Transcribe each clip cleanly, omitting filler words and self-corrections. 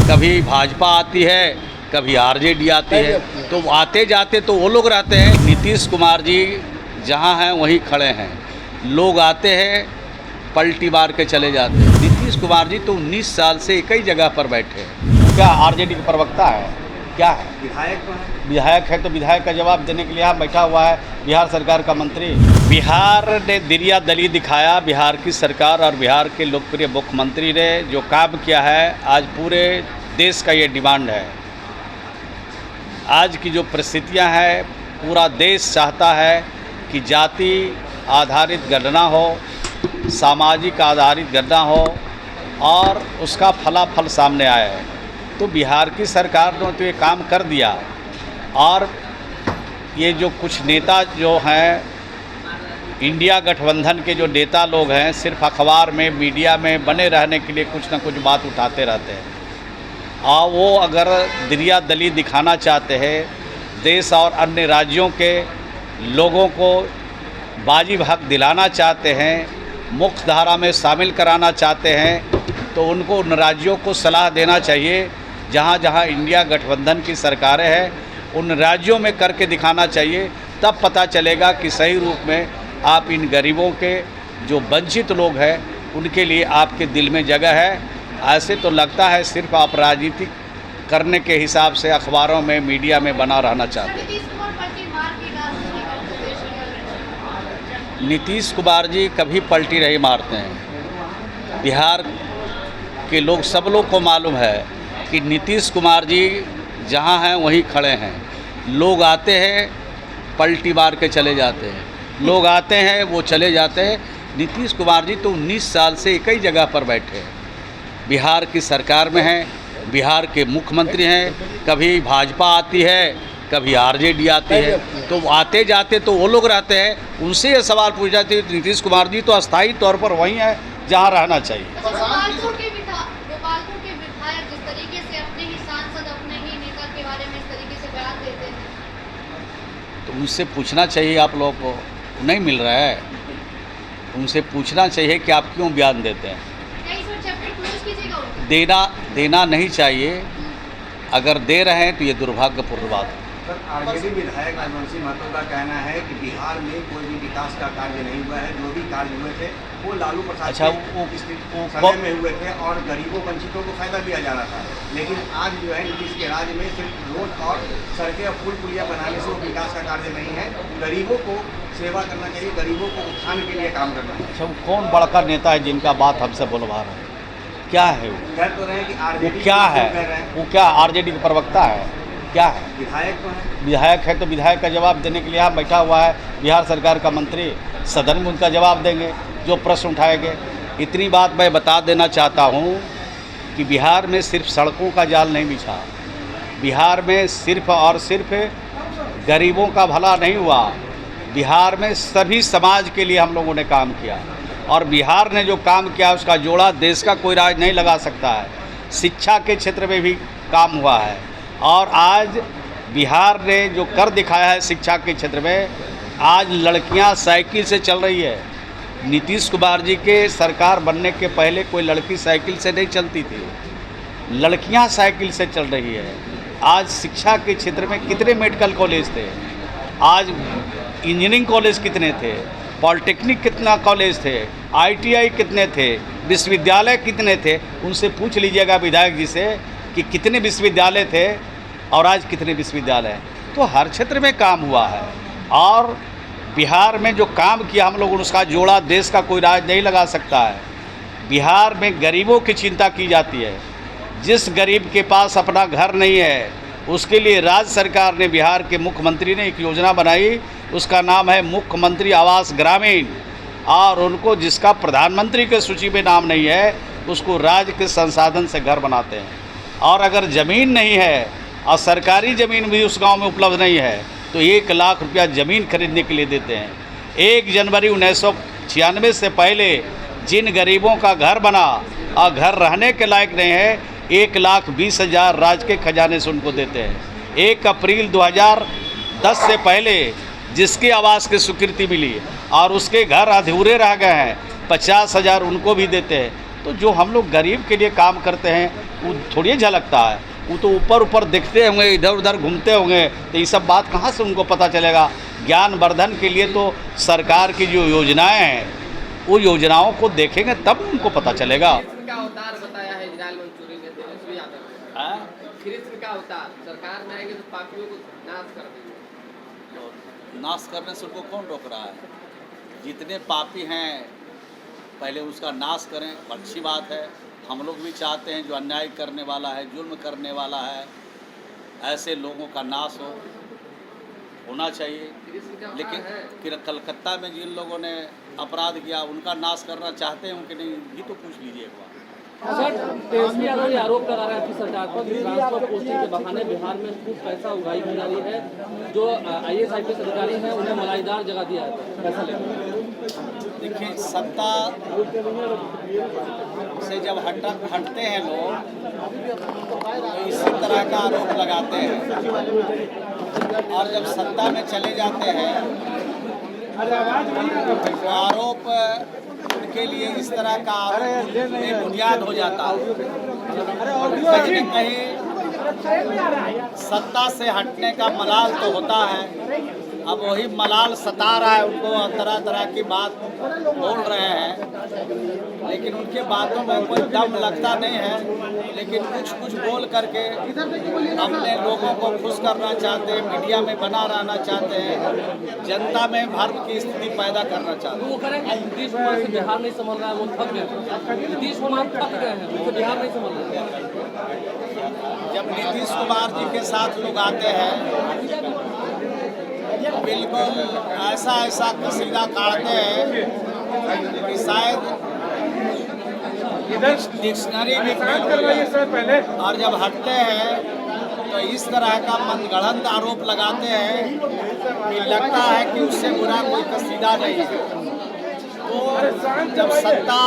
कभी भाजपा आती है, कभी आरजेडी आती है, तो आते जाते तो वो लोग रहते हैं। नीतीश कुमार जी जहाँ हैं वहीं खड़े हैं, लोग आते हैं पलटी मार के चले जाते हैं। नीतीश कुमार जी तो 19 साल से एक ही जगह पर बैठे हैं। क्या आरजेडी का प्रवक्ता है? क्या है? विधायक तो है। विधायक है तो विधायक का जवाब देने के लिए यहाँ बैठा हुआ है बिहार सरकार का मंत्री। बिहार ने दिरिया दली दिखाया। बिहार की सरकार और बिहार के लोकप्रिय मुख्यमंत्री ने जो काम किया है, आज पूरे देश का ये डिमांड है। आज की जो परिस्थितियाँ हैं, पूरा देश चाहता है कि जाति आधारित गणना हो, सामाजिक आधारित गणना हो और उसका फलाफल सामने आया है। तो बिहार की सरकार ने तो ये काम कर दिया। और ये जो कुछ नेता जो हैं, इंडिया गठबंधन के जो नेता लोग हैं, सिर्फ अखबार में मीडिया में बने रहने के लिए कुछ ना कुछ बात उठाते रहते हैं। और वो अगर दिरिया दली दिखाना चाहते हैं, देश और अन्य राज्यों के लोगों को बाजी भाग दिलाना चाहते हैं, मुख्य धारा में शामिल कराना चाहते हैं, तो उनको उन राज्यों को सलाह देना चाहिए जहाँ जहाँ इंडिया गठबंधन की सरकारें हैं, उन राज्यों में करके दिखाना चाहिए। तब पता चलेगा कि सही रूप में आप इन गरीबों के जो वंचित लोग हैं उनके लिए आपके दिल में जगह है। ऐसे तो लगता है सिर्फ आप राजनीतिक करने के हिसाब से अखबारों में मीडिया में बना रहना चाहते हैं। नीतीश कुमार जी कभी पलटी नहीं मारते हैं। बिहार के लोग सब लोग को मालूम है कि नीतीश कुमार जी जहाँ हैं वहीं खड़े हैं। लोग आते हैं पलटी मार के चले जाते हैं, लोग आते हैं वो चले जाते हैं। नीतीश कुमार जी तो 19 साल से एक ही जगह पर बैठे हैं। बिहार की सरकार में हैं, बिहार के मुख्यमंत्री हैं। कभी भाजपा आती है, कभी आरजेडी आती है, तो आते जाते तो वो लोग रहते हैं। उनसे ये सवाल पूछ जाते हैं, नीतीश कुमार जी तो अस्थायी तौर पर वहीं है जहाँ रहना चाहिए। गोपालपुर के विधायक जिस तरीके से अपने ही सांसद, अपने ही नेता के बारे में इस तरीके से बयान देते हैं, तो उनसे पूछना चाहिए आप लोगों को, नहीं मिल रहा है। उनसे पूछना चाहिए कि आप क्यों बयान देते हैं। क्या इस पर चैप्टर क्लोज कीजिएगा उनको? देना नहीं चाहिए। अगर दे रहे हैं तो ये दुर्भाग्यपूर्ण बात है। सर, आरजेडी विधायक राजवंशी महतो का कहना है कि बिहार में कोई भी विकास का कार्य नहीं हुआ है। जो भी कार्य हुए थे वो लालू प्रसाद के समय में हुए थे और गरीबों वंचितों को फायदा दिया जा रहा था। लेकिन आज जो है नीतीश के राज्य में सिर्फ रोड और सड़कें और पुल पुलिया बनाने से वो विकास का कार्य नहीं है। गरीबों को सेवा करना चाहिए, गरीबों को उत्थान के लिए काम करना चाहिए। अच्छा, वो कौन बड़का नेता है जिनका बात हमसे बोलवा रहे हैं? क्या है वो? कह तो रहे हैं कि आरजेडी वो क्या है? वो क्या आरजेडी का प्रवक्ता है? क्या है? विधायक तो है। विधायक है तो विधायक का जवाब देने के लिए यहाँ बैठा हुआ है बिहार सरकार का मंत्री। सदन में उनका जवाब देंगे जो प्रश्न उठाएंगे। इतनी बात मैं बता देना चाहता हूँ कि बिहार में सिर्फ सड़कों का जाल नहीं बिछा। बिहार में सिर्फ और सिर्फ गरीबों का भला नहीं हुआ। बिहार में सभी समाज के लिए हम लोगों ने काम किया और बिहार ने जो काम किया उसका जोड़ा देश का कोई राज नहीं लगा सकता है। शिक्षा के क्षेत्र में भी काम हुआ है और आज बिहार ने जो कर दिखाया है शिक्षा के क्षेत्र में, आज लड़कियां साइकिल से चल रही है। नीतीश कुमार जी के सरकार बनने के पहले कोई लड़की साइकिल से नहीं चलती थी, लड़कियां साइकिल से चल रही है। आज शिक्षा के क्षेत्र में कितने मेडिकल कॉलेज थे, आज इंजीनियरिंग कॉलेज कितने थे, पॉलिटेक्निक कितना कॉलेज थे, ITI कितने थे, विश्वविद्यालय कितने थे। उनसे पूछ लीजिएगा विधायक जी से कि कितने विश्वविद्यालय थे और आज कितने विश्वविद्यालय हैं। तो हर क्षेत्र में काम हुआ है और बिहार में जो काम किया हम लोगों ने उसका जोड़ा देश का कोई राज नहीं लगा सकता है। बिहार में गरीबों की चिंता की जाती है। जिस गरीब के पास अपना घर नहीं है उसके लिए राज्य सरकार ने, बिहार के मुख्यमंत्री ने एक योजना बनाई, उसका नाम है मुख्यमंत्री आवास ग्रामीण। और उनको जिसका प्रधानमंत्री के सूची में नाम नहीं है उसको राज्य के संसाधन से घर बनाते हैं। और अगर ज़मीन नहीं है और सरकारी ज़मीन भी उस गांव में उपलब्ध नहीं है तो 1 लाख रुपया ज़मीन खरीदने के लिए देते हैं। 1 जनवरी 1996 से पहले जिन गरीबों का घर बना और घर रहने के लायक नहीं है, 1,20,000 राज्य के खजाने से उनको देते हैं। 1 अप्रैल 2010 से पहले जिसके आवास की स्वीकृति मिली और उसके घर अधूरे रह गए हैं, 50,000 उनको भी देते हैं। तो जो हम लोग गरीब के लिए काम करते हैं वो थोड़ी झलकता है, वो तो ऊपर ऊपर दिखते होंगे, इधर उधर घूमते होंगे, तो ये सब बात कहाँ से उनको पता चलेगा। ज्ञानवर्धन के लिए तो सरकार की जो योजनाएं हैं वो योजनाओं को देखेंगे तब उनको पता चलेगा। कृष्ण का अवतार बताया है इजराइल मंचूरी ने तेजस्वी यादव ने। कृष्ण का अवतार सरकार में आएंगे तो पापियों को नाश कर देंगे। तो नाश करने से उनको कौन रोक रहा है? जितने पापी हैं पहले उसका नाश करें, अच्छी बात है। हम लोग भी चाहते हैं जो अन्याय करने वाला है, जुल्म करने वाला है, ऐसे लोगों का नाश होना चाहिए। लेकिन कलकत्ता में जिन लोगों ने अपराध किया उनका नाश करना चाहते हैं कि नहीं, ये तो पूछ लीजिए एक बार। सर, तेजस्वी यादव ये आरोप लगा रहे हैं कि सरकार पर ट्रांसफर पोस्टिंग के बहाने बिहार में खूब पैसा उगाई की जा रही है। जो IAS IPS अधिकारी हैं उन्हें मलाईदार जगह दिया है पैसा लेकर। देखिए, सत्ता से जब हटते हैं लोग तो इसी तरह का आरोप लगाते हैं, और जब सत्ता में चले जाते हैं आरोप के लिए इस तरह का आरोप बेबुनियाद हो जाता है। कहीं न कहीं सत्ता से हटने का मलाल तो होता है, अब वही मलाल सता रहा है उनको, तरह तरह की बात बोल रहे हैं, लेकिन उनके बातों में कोई दम लगता नहीं है। लेकिन कुछ बोल करके अपने लोगों को खुश करना चाहते हैं, मीडिया में बना रहना चाहते हैं, जनता में भ्रम की स्थिति पैदा करना चाहते हैं। वो कह रहे हैं कि नीतीश कुमार से बिहार नहीं संभल रहा है, वो थक गए। नीतीश कुमार थक गए हैं, उनसे बिहार नहीं संभल रहा है। जब नीतीश कुमार जी के साथ लोग आते हैं बिल्कुल ऐसा कसीदा काटते हैं कि शायद डिक्शनरी भी फेल हो गई। और जब हटते हैं तो इस तरह का मनगढ़ंत आरोप लगाते हैं कि लगता है कि उससे बुरा कोई कसीदा नहीं है। तो जब सत्ता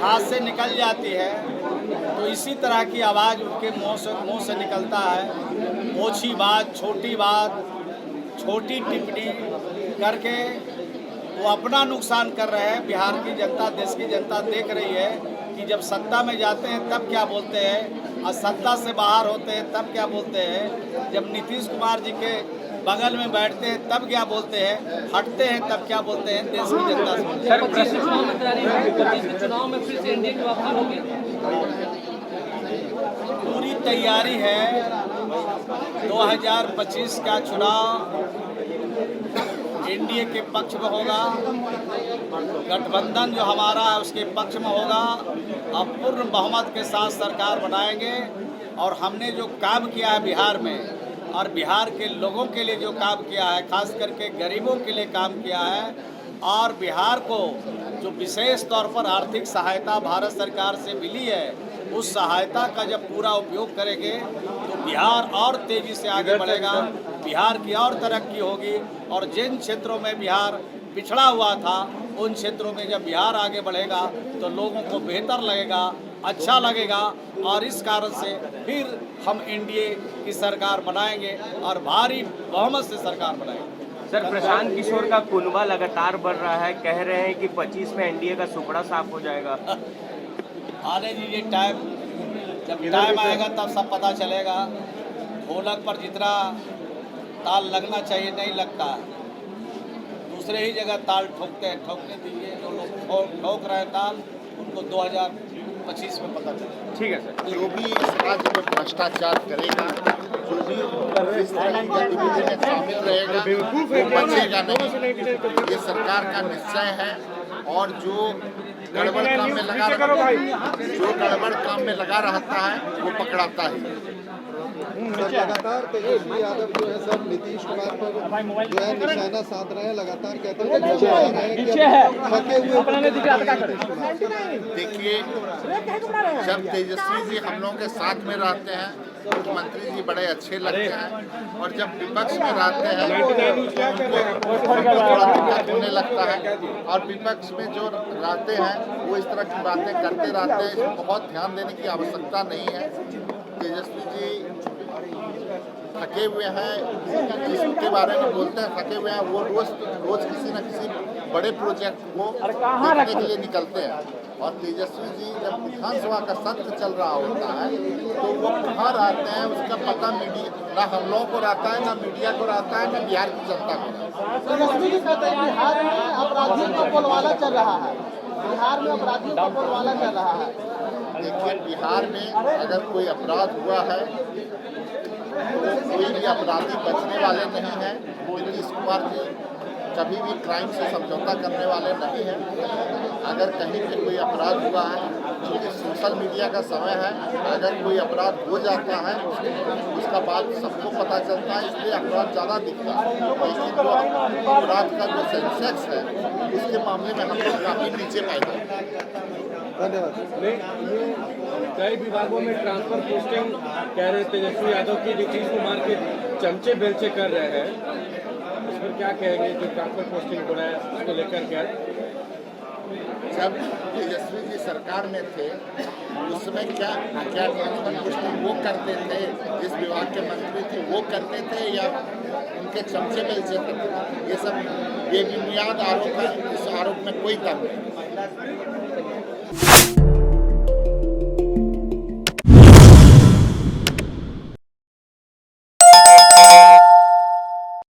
हाथ से निकल जाती है तो इसी तरह की आवाज़ उनके मुंह से निकलता है। ओछी बात, छोटी टिप्पणी करके वो अपना नुकसान कर रहे हैं। बिहार की जनता, देश की जनता देख रही है कि जब सत्ता में जाते हैं तब क्या बोलते हैं, और सत्ता से बाहर होते हैं तब क्या बोलते हैं। जब नीतीश कुमार जी के बगल में बैठते हैं तब क्या बोलते हैं, हटते हैं तब क्या बोलते हैं। देश की जनता से 25 चुनाव में तैयारी है, 25 चुनाव में फिर से एनडीए की वापसी होगी। पूरी तैयारी है। 2025 का चुनाव एनडीए के पक्ष में होगा, गठबंधन जो हमारा है उसके पक्ष में होगा। अब पूर्ण बहुमत के साथ सरकार बनाएंगे। और हमने जो काम किया है बिहार में, और बिहार के लोगों के लिए जो काम किया है, खास करके गरीबों के लिए काम किया है, और बिहार को जो विशेष तौर पर आर्थिक सहायता भारत सरकार से मिली है, उस सहायता का जब पूरा उपयोग करेंगे तो बिहार और तेज़ी से आगे बढ़ेगा, बिहार की और तरक्की होगी। और जिन क्षेत्रों में बिहार पिछड़ा हुआ था उन क्षेत्रों में जब बिहार आगे बढ़ेगा तो लोगों को बेहतर लगेगा, अच्छा लगेगा, और इस कारण से फिर हम एनडीए की सरकार बनाएंगे और भारी बहुमत से सरकार बनाएंगे। सर, प्रशांत किशोर का कुनबा लगातार बढ़ रहा है, कह रहे हैं कि 25 में एनडीए का सुपड़ा साफ हो जाएगा। आने दीजिए टाइम, जब टाइम आएगा तब सब पता चलेगा। ढोलक पर जितना ताल लगना चाहिए नहीं लगता है, दूसरे ही जगह ताल ठोकने दीजिए। जो लोग ठोक रहे हैं ताल, उनको 2025 में पता चलेगा। ठीक है सर। जो भी इस राज्य में भ्रष्टाचार करेगा, जो भी इस तरह की गतिविधि में शामिल रहेगा, वो बचेगा नहीं। ये सरकार का निश्चय है। और जो गड़बड़ काम में लगा रहता है वो पकड़ाता है। सर, लगातार तेजस्वी यादव जो है सर नीतीश कुमार पर जो है निशाना साध रहे हैं, लगातार कहते हैं देखिए, जब तेजस्वी जी हम लोगों के साथ में रहते हैं मुख्यमंत्री जी बड़े अच्छे लगते हैं, और जब विपक्ष में रहते हैं तो उनको थोड़ा दिक्कत होने लगता है। और विपक्ष में जो रहते हैं वो इस तरह की बातें करते रहते हैं, इसमें बहुत ध्यान देने की आवश्यकता नहीं है। तेजस्वी जी थके हुए हैं, जिसके बारे में बोलते हैं थके हुए हैं, वो रोज किसी न किसी बड़े प्रोजेक्ट को देखने के लिए निकलते हैं। और तेजस्वी जी जब विधानसभा का सत्र चल रहा होता है तो वो कहाँ रहते हैं उसका पता मीडिया ना हम लोगों को रहता है, ना मीडिया को रहता है, ना बिहार की जनता को रहता है। तेजस्वी जी कहते हैं बिहार में अपराधियों का बोलबाला चल रहा है, बिहार में अपराधियों का बोलबाला चल रहा है। देखिए, बिहार में अगर कोई अपराध हुआ है तो कोई भी अपराधी बचने वाले नहीं हैं। नीतीश कुमार जी कभी भी क्राइम से समझौता करने वाले नहीं हैं। अगर कहीं पे कोई अपराध हुआ है, क्योंकि सोशल मीडिया का समय है, अगर कोई अपराध हो जाता है उसका बाद सबको पता चलता है, इसलिए अपराध ज़्यादा दिखता है। लेकिन जो अपराध का जो सेंसेक्स है उसके मामले में हम लोग काफ़ी नीचे पाए हैं। धन्यवाद। कई विभागों में ट्रांसफर पोस्टिंग कह रहे तेजस्वी यादव की नीतीश कुमार के चमचे बेलचे कर रहे हैं, इस पर क्या कहेंगे? जो ट्रांसफर पोस्टिंग हो रहा है उसको लेकर क्या? जब तेजस्वी जी सरकार में थे उस समय क्या ट्रांसफर पोस्टिंग वो करते थे, जिस विभाग के मंत्री थे वो करते थे, या उनके चमचे बेलचे करते थे? ये सब बेबुनियाद आरोप है, इस आरोप में कोई दम नहीं।